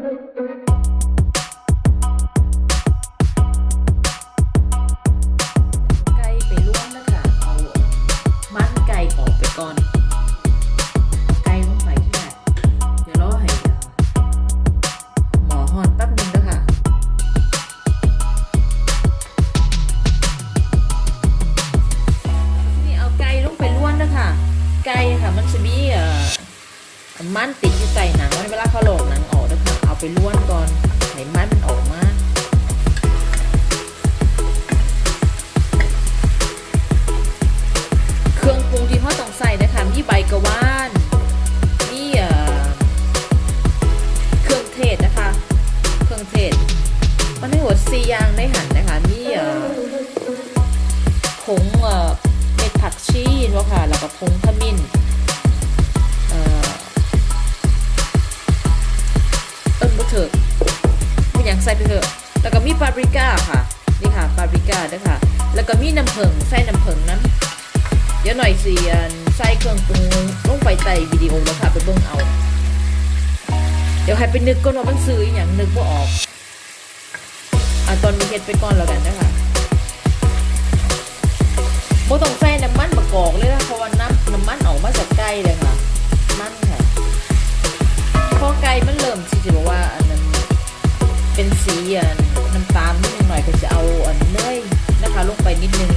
ไก่ไปลวกนะคะเอามันไก่ออกไปก่อนไก่ลงไปที่ไหนเดี๋ยวรอให้หมอห่อนแป๊บนึงนะคะนี่เอาไก่ลงไปลวกนะคะไก่ค่ะมันจะมีมันติดอยู่ใต้หนังเวลาเขาโหลกหนังออกนะคะเอาไปล้วนก่อนให้มันออกมาเครื่องปรุงที่เขาต้องใส่นะคะมีใบกระว่านมีเครื่องเทศนะคะเครื่องเทศมันให้หัว4อย่างได้หั่นนะคะมีผงเม็ดผักชีเนาะค่ะแล้วก็ผงขมิ้นเถอะมีอย่างใส่ไปเถอะแล้วก็มีปาปริก้าค่ะนี่ค่ะปาปริก้าด้วยค่ะแล้วก็มีน้ำผึ้งใส่น้ำผึ้งนั้นเดี๋ยวหน่อยสิใส่เครื่องปรุงลงไปใต้วิดีโอแล้วค่ะไปเบิ่งเอาเดี๋ยวให้ไปนึกก่อนว่ามันซื้ออย่างนึกบ่ออกตอนนี้เฮ็ดไปก่อนแล้วกันนะคะบ่ต้องใส่น้ำมันมะกอกเลยนะเพราะว่าน้ำมันออกมาจากไก่เลยค่ะมันค่ะพอไก่มันเริ่มที่จะบอกว่าอันนั้นเป็นสีน้ำตาลนิดหน่อยก็จะเอาเนยนะคะลงไปนิดนึง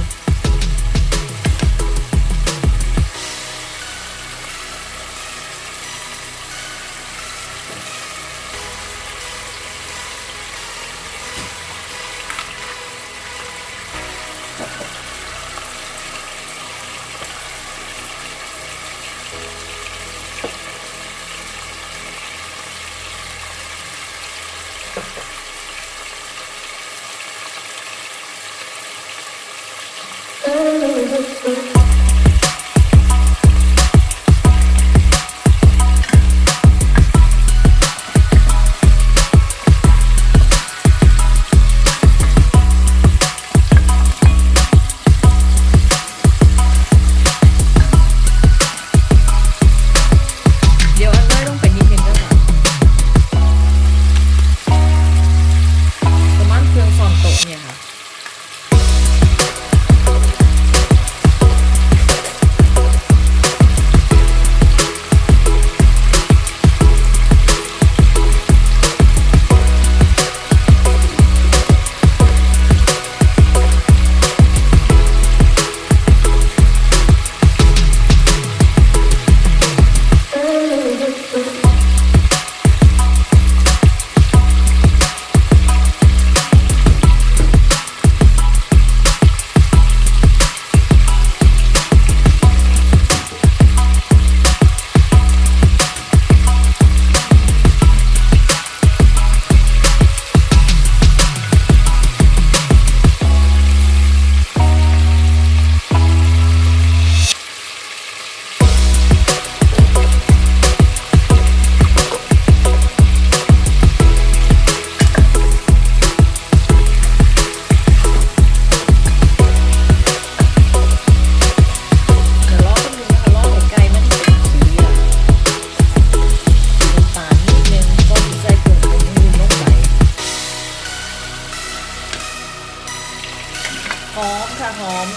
หอมค่ะหอม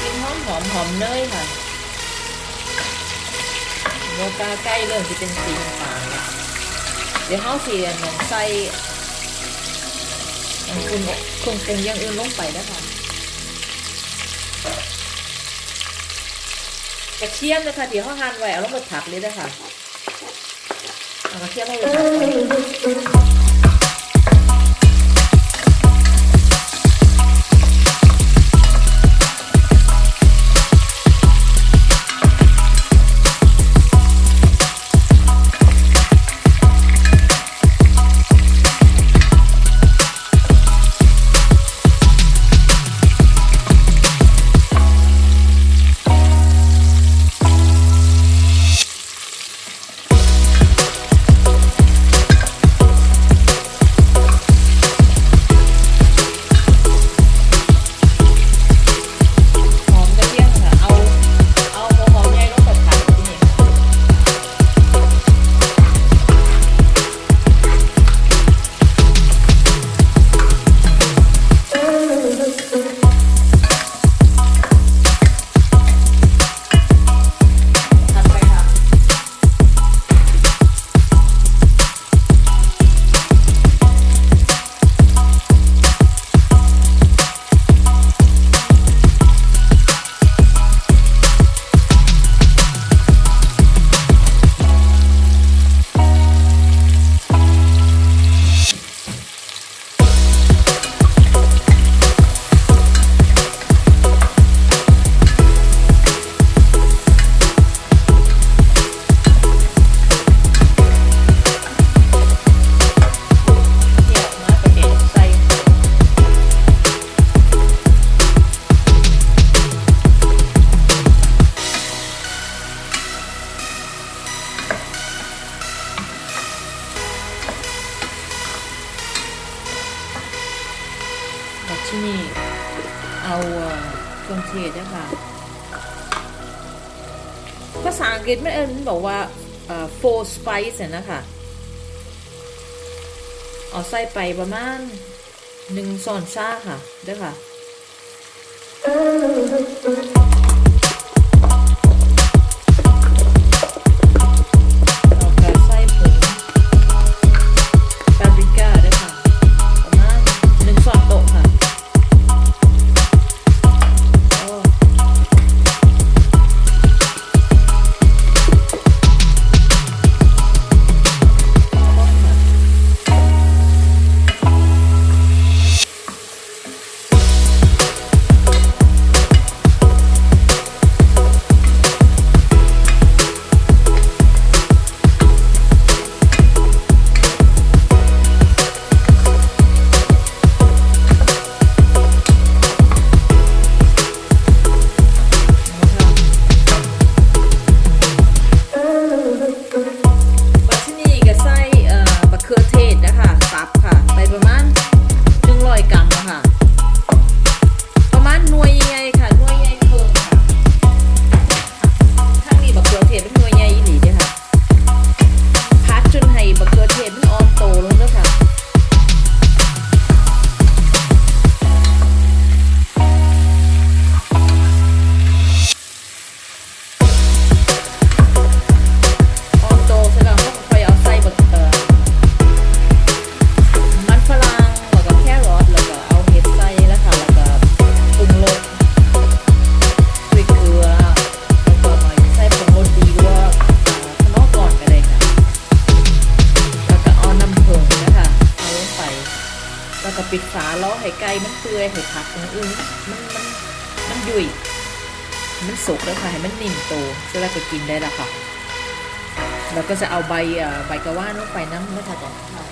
กินหอมเนยค่ะโมกาใกล้เริ่มจะเป็นสีน้ำตาลแล้วเดี๋ยวเขาสีหนองใส่เครื่องปรุงอย่างอื่นลงไปนะคะกระเทียมนะคะเดี๋ยวเขาหั่นไว้เอาลงมาผัดเลยนะคะเอากระเทียมลงไปผัด ที่นี่เอาเครื่องเทศนะคะภาษาอังกฤษมันบอกว่าfour spice นะคะเอาใส่ไปประมาณ1 ช้อนชาค่ะเด้อค่ะปิดฝาล้อให้ไก่มันเปื่อยให้ผักอย่างอื่นมันยุ่ยมันสุกแล้วค่ะให้มันนิ่มโตเสร็จแล้วก็กินได้แล้วค่ะแล้วก็จะเอาใบกระว่านลงไปน้ำนะคะก่อนค่ะ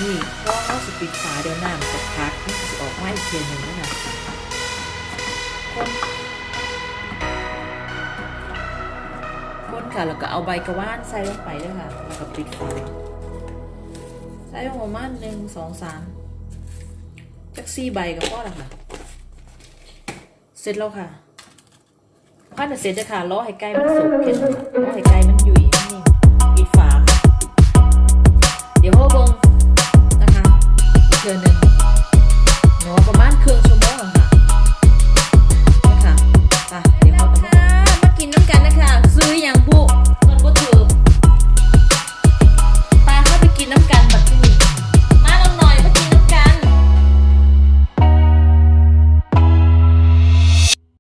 นี่เพราะเขาสปิดฝาเดี๋ยวน้ำจะพักนี่จะออกมาอีกเทียนหนึ่งนะคะคนค่ะแล้วก็เอาใบกระว่านใส่ลงไปด้วยค่ะแล้วก็ปิดฝาใส่ลงประมาณ1 2 3จัก4 ใบก็พอแล้วค่ะเสร็จแล้วค่ะขั้นเสร็จจะค่ะล้อให้ไก่มันสุกแค่นั้นล้อให้ไก่มันยุ่ย